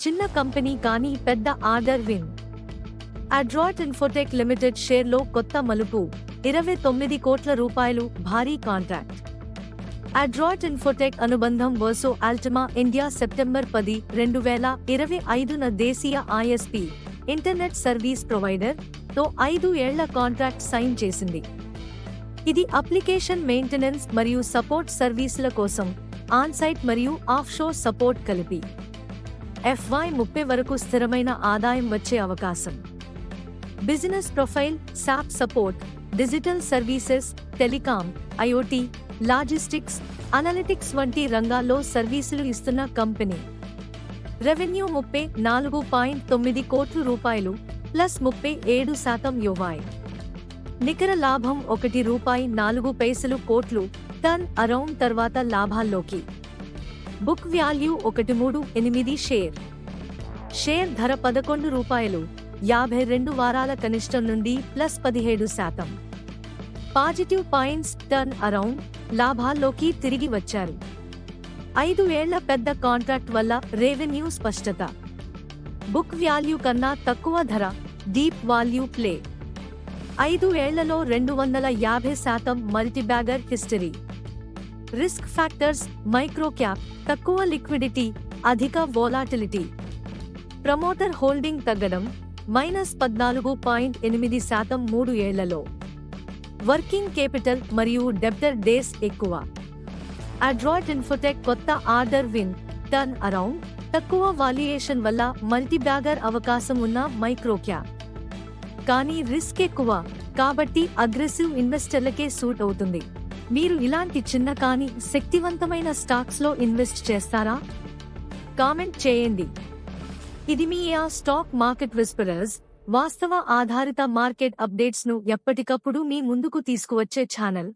చిన్న కంపెనీ కానీ పెద్ద ఆర్డర్ విన్. అడ్రాయిడ్ ఇన్ఫోటెక్ లిమిటెడ్ షేర్లో కొత్త మలుపు, 29 కోట్ల రూపాయలు భారీ కాంట్రాక్ట్. అడ్రాయిడ్ ఇన్ఫోటెక్ అనుబంధం వర్సో ఆల్టిమా ఇండియా సెప్టెంబర్ 10, 2025న దేశీయ ఐఎస్పీ ఇంటర్నెట్ సర్వీస్ ప్రొవైడర్ తో 5 ఏళ్ల కాంట్రాక్ట్ సైన్ చేసింది. ఇది అప్లికేషన్ మెయింటెనెన్స్ మరియు సపోర్ట్ సర్వీసుల కోసం ఆన్-సైట్ మరియు ఆఫ్షోర్ సపోర్ట్ కలిపి FY30 వరకు స్థిరమైన ఆదాయం వచ్చే అవకాశం. Business profile: SAP support, digital services, telecom, IoT, logistics, analytics వంటి రంగాల్లో సర్వీసులు ఇస్తున్న కంపెనీ. రెవెన్యూ 34.9 కోట్ల రూపాయలు ప్లస్ 37% యువై. నికర లాభం ₹1.04 కోట్లు టర్న్ అరౌండ్ తర్వాత లాభాల్లోకి. బుక్ వాల్యూ 138 షేర్ ధర ₹11.52 వారాల కనిష్టం నుండి plus 17%. Positive points: turn around, లాభాల్లోకి తిరిగి వచ్చారు. 5 ఏళ్ల పెద్ద కాంట్రాక్ట్ వల్ల రెవెన్యూ స్పష్టత. బుక్ వాల్యూ కన్నా తక్కువ ధర, డీప్ వాల్యూ ప్లే. 5 ఏళ్లలో 250% multibagger history. Risk factors: micro cap, తక్కువ లిక్విడిటీ, అధిక వోలాటిలిటీ. ప్రమోటర్ హోల్డింగ్ తగ్గడం -14.8% 3 ఏళ్లలో. వర్కింగ్ కేపిటల్ మరియు డెబ్టర్ డేస్ ఎక్కువ. అడ్రాయిడ్ ఇన్ఫోటెక్ కొత్త ఆర్డర్ విన్, టర్న్ అరౌండ్, తక్కువ వాల్యుయేషన్ వల్ల మల్టీబ్యాగర్ అవకాశం ఉన్న మైక్రో క్యాప్. కానీ రిస్క్ ఎక్కువ కాబట్టి అగ్రెసివ్ ఇన్వెస్టర్లకే సూట్ అవుతుంది. మీరు ఇలాంటి చిన్న కానీ శక్తివంతమైన స్టాక్స్లో ఇన్వెస్ట్ చేస్తారా? కామెంట్ చేయండి. ఇది మీ స్టాక్ మార్కెట్ విస్పరర్స్, వాస్తవ ఆధారిత మార్కెట్ అప్డేట్స్ను ఎప్పటికప్పుడు మీ ముందుకు తీసుకువచ్చే ఛానల్.